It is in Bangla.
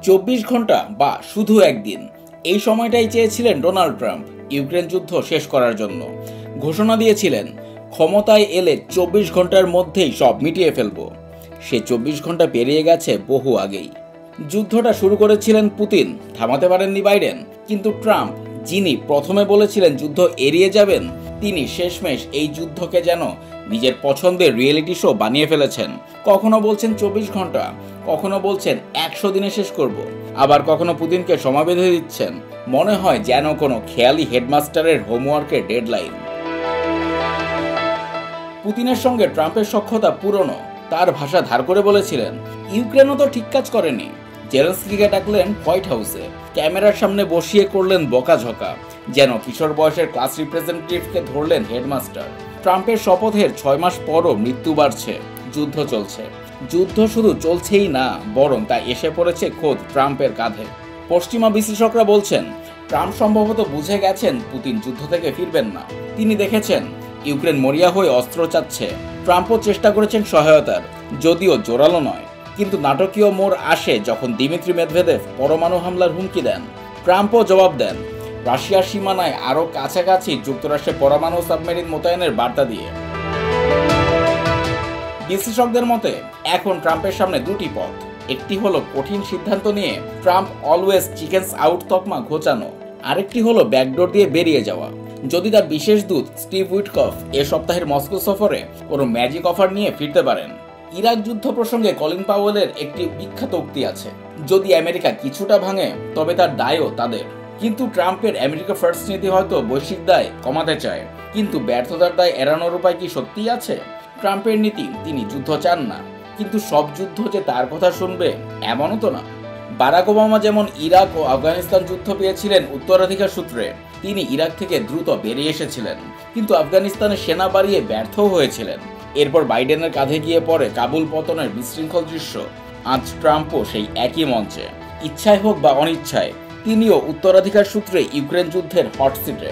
24 ঘন্টা বা শুধু একদিন, এই সময়টাই চেয়েছিলেন ডোনাল্ড ট্রাম্প ইউক্রেন যুদ্ধ শেষ করার জন্য। ঘোষণা দিয়েছিলেন ক্ষমতায় এলে 24 ঘন্টার মধ্যেই সব মিটিয়ে ফেলব। সে 24 ঘন্টা পেরিয়ে গেছে বহু আগেই। যুদ্ধটা শুরু করেছিলেন পুতিন, থামাতে পারেননি বাইডেন। কিন্তু ট্রাম্প, যিনি প্রথমে বলেছিলেন যুদ্ধ এড়িয়ে যাবেন, তিনি শেষমেশ এই যুদ্ধকে যেন নিজের পছন্দের রিয়েলিটি শো বানিয়ে ফেলেছেন। কখনো বলছেন 24 ঘন্টা, কখনো বলছেন 100 দিনে শেষ করব, আবার কখনো পুতিনকে সময় বেঁধে দিচ্ছেন। মনে হয় যেন কোনো খেয়ালি হেডমাস্টারের হোমওয়ার্কের ডেডলাইন। পুতিনের সঙ্গে ট্রাম্পের সখ্যতা পুরনো। তার ভাষা ধার করে বলেছিলেন, ইউক্রেনও তো ঠিক কাজ করেনি। জেলেনস্কিকে ডাকলেন হোয়াইট হাউসে, ক্যামেরার সামনে বসিয়ে করলেন বকাঝকা, যেন কিশোর বয়সের ক্লাস রিপ্রেজেন্টেটিভকে ধরলেন হেডমাস্টার। ট্রাম্পের শপথের 6 মাস পরও মৃত্যু বাড়ছে, যুদ্ধ চলছে। যুদ্ধ শুধু চলছেই না, বরং তা এসে পড়েছে খোদ ট্রাম্পের কাঁধে। পশ্চিমা বিশ্লেষকরা বলছেন, ট্রাম্প সম্ভবত বুঝে গেছেন পুতিন যুদ্ধ থেকে ফিরবেন না। তিনি দেখেছেন ইউক্রেন মরিয়া হয়ে অস্ত্র চাচ্ছে। ট্রাম্পও চেষ্টা করেছেন সহায়তার, যদিও জোরালো নয়। কিন্তু নাটকীয় মোড় আসে যখন দিমিত্রি মেদভেদেভ পরমাণু হামলার হুমকি দেন। ট্রাম্পও জবাব দেন, রাশিয়ার সীমানায় আরও কাছাকাছি যুক্তরাষ্ট্রের পরমাণু সাবমেরিন মোতায়েনের বার্তা দিয়ে। বিশ্লেষকদের মতে এখন ট্রাম্পের সামনে দুটি পথ। একটি হলো কঠিন সিদ্ধান্ত নিয়ে ট্রাম্প অলওয়েজ চিকেন্স আউট তকমা ঘোচানো, আরেকটি হলো ব্যাকডোর দিয়ে বেরিয়ে যাওয়া। যদি তার বিশেষ দূত স্টিভ উইটকফ এ সপ্তাহের মস্কো সফরে কোনো ম্যাজিক অফার নিয়ে ফিরতে পারেন। ইরাক যুদ্ধ প্রসঙ্গে কলিন পাওয়েলের একটি বিখ্যাত উক্তি আছে, যদি আমেরিকা কিছুটা ভাঙে তবে তার দায়ও তাদের। কিন্তু ট্রাম্পের আমেরিকা ফার্স্ট নীতি হয়তো বৈশ্বিক দায় কমাতে চায়, কিন্তু ব্যর্থতার দায় এড়ানোর উপায় কি সত্যিই আছে? ট্রাম্পের নীতি, তিনি যুদ্ধ চান না, কিন্তু সব যুদ্ধ যে তার কথা শুনবে এমনও তো না। বারাক ওবামা যেমন ইরাক ও আফগানিস্তান যুদ্ধ পেয়েছিলেন উত্তরাধিকার সূত্রে, তিনি ইরাক থেকে দ্রুত বেরিয়ে এসেছিলেন, কিন্তু আফগানিস্তানে সেনা বাড়িয়ে ব্যর্থও হয়েছিলেন। এরপর বাইডেনের কাঁধে গিয়ে পড়ে কাবুল পতনের বিশৃঙ্খল দৃশ্য। আজ ট্রাম্পও সেই একই মঞ্চে, ইচ্ছায় হোক বা অনিচ্ছায়, তিনিও উত্তরাধিকার সূত্রে ইউক্রেন যুদ্ধের হট সিটে।